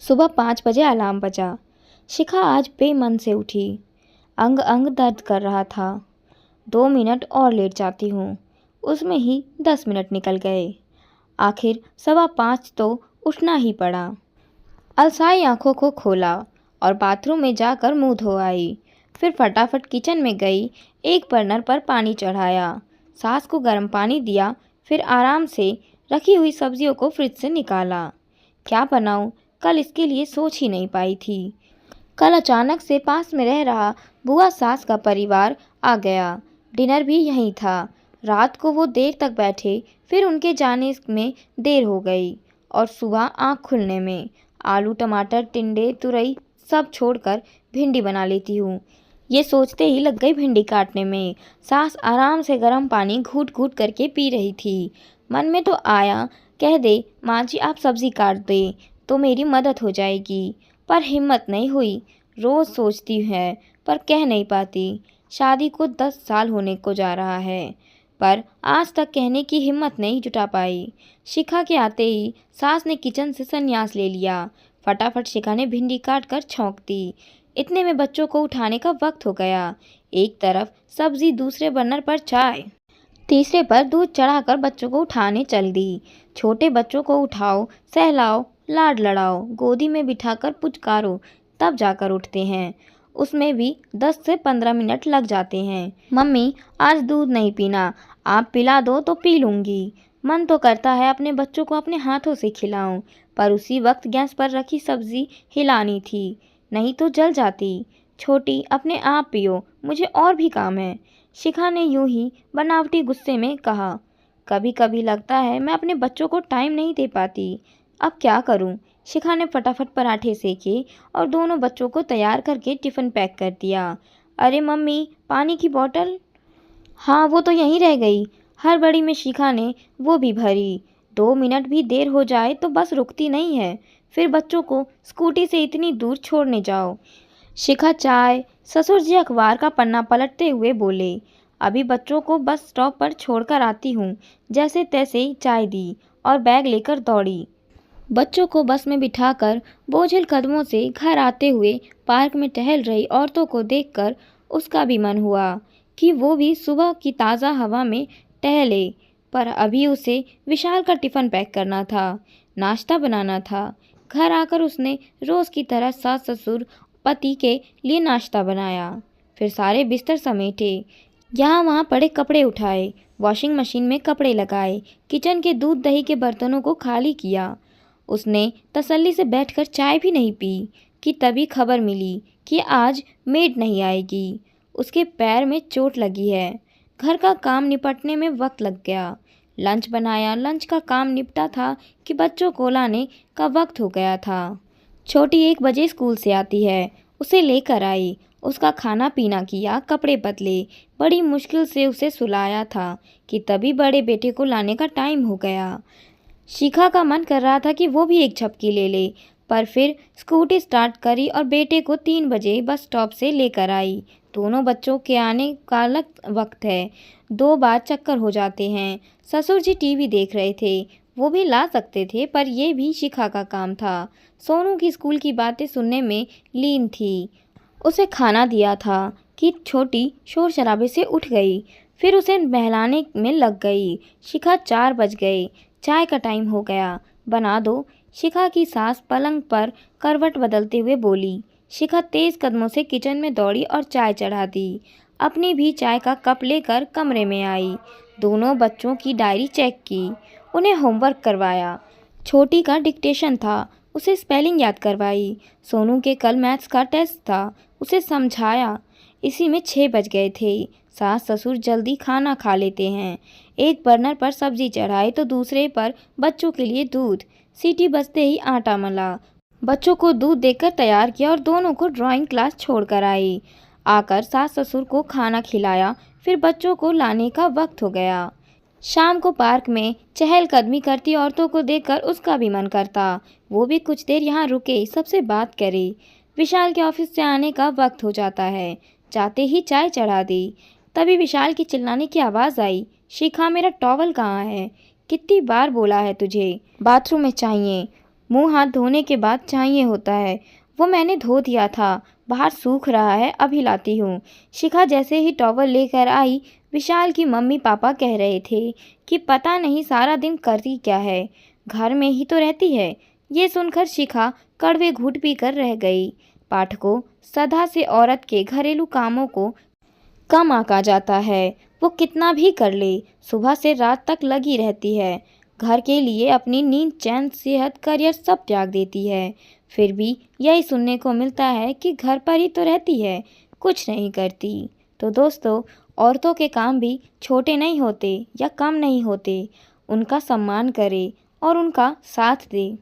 सुबह 5 बजे अलार्म बजा। शिखा आज बेमन से उठी। अंग अंग दर्द कर रहा था। 2 मिनट और लेट जाती हूँ। उसमें ही 10 मिनट निकल गए। आखिर 5:15 तो उठना ही पड़ा। अलसाई आंखों को खोला और बाथरूम में जाकर मुंह धो आई। फिर फटाफट किचन में गई। एक बर्नर पर पानी चढ़ाया, सास को गर्म पानी दिया। फिर आराम से रखी हुई सब्जियों को फ्रिज से निकाला। क्या बनाऊं, कल इसके लिए सोच ही नहीं पाई थी। कल अचानक से पास में रह रहा बुआ सास का परिवार आ गया। डिनर भी यहीं था। रात को वो देर तक बैठे, फिर उनके जाने में देर हो गई और सुबह आँख खुलने में आलू टमाटर टिंडे तुरई सब छोड़कर भिंडी बना लेती हूँ। ये सोचते ही लग गई भिंडी काटने में। सास आराम से गर्म पानी घूट घूट करके पी रही थी। मन में तो आया कह दे माँ जी आप सब्जी काट दे तो मेरी मदद हो जाएगी, पर हिम्मत नहीं हुई। रोज़ सोचती है पर कह नहीं पाती। शादी को 10 साल होने को जा रहा है, पर आज तक कहने की हिम्मत नहीं जुटा पाई। शिखा के आते ही सास ने किचन से संन्यास ले लिया। फटाफट शिखा ने भिंडी काट कर छौंक दी। इतने में बच्चों को उठाने का वक्त हो गया। एक तरफ सब्जी, दूसरे बर्नर पर चाय, तीसरे पर दूध चढ़ाकर बच्चों को उठाने चल दी। छोटे बच्चों को उठाओ, सहलाओ, लाड लड़ाओ, गोदी में बिठाकर पुचकारो, तब जाकर उठते हैं। उसमें भी 10 से 15 मिनट लग जाते हैं। मम्मी आज दूध नहीं पीना, आप पिला दो तो पी लूँगी। मन तो करता है अपने बच्चों को अपने हाथों से खिलाऊं, पर उसी वक्त गैस पर रखी सब्जी हिलानी थी, नहीं तो जल जाती। छोटी अपने आप पियो, मुझे और भी काम है, शिखा ने यूं ही बनावटी गुस्से में कहा। कभी कभी लगता है मैं अपने बच्चों को टाइम नहीं दे पाती। अब क्या करूं? शिखा ने फटाफट पराठे सेके और दोनों बच्चों को तैयार करके टिफ़िन पैक कर दिया। अरे मम्मी, पानी की बोतल? हाँ वो तो यहीं रह गई। हड़बड़ी में शिखा ने वो भी भरी। 2 मिनट भी देर हो जाए तो बस रुकती नहीं है। फिर बच्चों को स्कूटी से इतनी दूर छोड़ने जाओ। शिखा चाय, ससुर जी अखबार का पन्ना पलटते हुए बोले, अभी बच्चों को बस स्टॉप पर छोड़कर आती हूँ। जैसे तैसे ही चाय दी और बैग लेकर दौड़ी। बच्चों को बस में बिठाकर बोझिल कदमों से घर आते हुए पार्क में टहल रही औरतों को देखकर उसका भी मन हुआ कि वो भी सुबह की ताज़ा हवा में टहले। पर अभी उसे विशाल का टिफ़िन पैक करना था, नाश्ता बनाना था। घर आकर उसने रोज़ की तरह सास ससुर पति के लिए नाश्ता बनाया। फिर सारे बिस्तर समेटे, यहाँ वहाँ पड़े कपड़े उठाए, वॉशिंग मशीन में कपड़े लगाए, किचन के दूध दही के बर्तनों को खाली किया। उसने तसल्ली से बैठकर चाय भी नहीं पी कि तभी खबर मिली कि आज मेड नहीं आएगी। उसके पैर में चोट लगी है। घर का काम निपटने में वक्त लग गया। लंच बनाया, लंच का काम निपटा था कि बच्चों को लाने का वक्त हो गया था। छोटी 1 बजे स्कूल से आती है, उसे लेकर आई, उसका खाना पीना किया, कपड़े बदले, बड़ी मुश्किल से उसे सुलाया था कि तभी बड़े बेटे को लाने का टाइम हो गया। शिखा का मन कर रहा था कि वो भी एक झपकी ले ले, पर फिर स्कूटी स्टार्ट करी और बेटे को 3 बजे बस स्टॉप से लेकर आई। दोनों बच्चों के आने का अलग वक्त है, 2 बार चक्कर हो जाते हैं। ससुर जी टीवी देख रहे थे, वो भी ला सकते थे, पर यह भी शिखा का काम था। सोनू की स्कूल की बातें सुनने में लीन थी। उसे खाना दिया था कि छोटी शोर शराबे से उठ गई, फिर उसे बहलाने में लग गई। शिखा 4 बज गए, चाय का टाइम हो गया, बना दो। शिखा की सास पलंग पर करवट बदलते हुए बोली। शिखा तेज कदमों से किचन में दौड़ी और चाय चढ़ा दी। अपनी भी चाय का कप लेकर कमरे में आई। दोनों बच्चों की डायरी चेक की, उन्हें होमवर्क करवाया। छोटी का डिक्टेशन था, उसे स्पेलिंग याद करवाई। सोनू के कल मैथ्स का टेस्ट था, उसे समझाया। इसी में 6 बज गए थे। सास ससुर जल्दी खाना खा लेते हैं। एक बर्नर पर सब्जी चढ़ाई तो दूसरे पर बच्चों के लिए दूध। सीटी बजते ही आटा मला, बच्चों को दूध देकर तैयार किया और दोनों को ड्राइंग क्लास छोड़कर आई। आकर सास ससुर को खाना खिलाया, फिर बच्चों को लाने का वक्त हो गया। शाम को पार्क में चहलकदमी करती औरतों को देखकर उसका भी मन करता वो भी कुछ देर यहाँ रुके, सबसे बात करे। विशाल के ऑफिस से आने का वक्त हो जाता है। जाते ही चाय चढ़ा दी। तभी विशाल की चिल्लाने की आवाज़ आई, शिखा मेरा टॉवल कहाँ है? कितनी बार बोला है तुझे, बाथरूम में चाहिए। मुंह हाथ धोने के बाद चाहिए होता है, वो मैंने धो दिया था, बाहर सूख रहा है, अभी लाती हूँ। शिखा जैसे ही टॉवल लेकर आई, विशाल की मम्मी पापा कह रहे थे कि पता नहीं सारा दिन करती क्या है, घर में ही तो रहती है। ये सुनकर शिखा कड़वे घूंट पीकर रह गई। पाठकों, सदा से औरत के घरेलू कामों को कम आंका जाता है। वो कितना भी कर ले, सुबह से रात तक लगी रहती है। घर के लिए अपनी नींद, चैन, सेहत, करियर सब त्याग देती है। फिर भी यही सुनने को मिलता है कि घर पर ही तो रहती है, कुछ नहीं करती। तो दोस्तों, औरतों के काम भी छोटे नहीं होते या कम नहीं होते। उनका सम्मान करें और उनका साथ दें।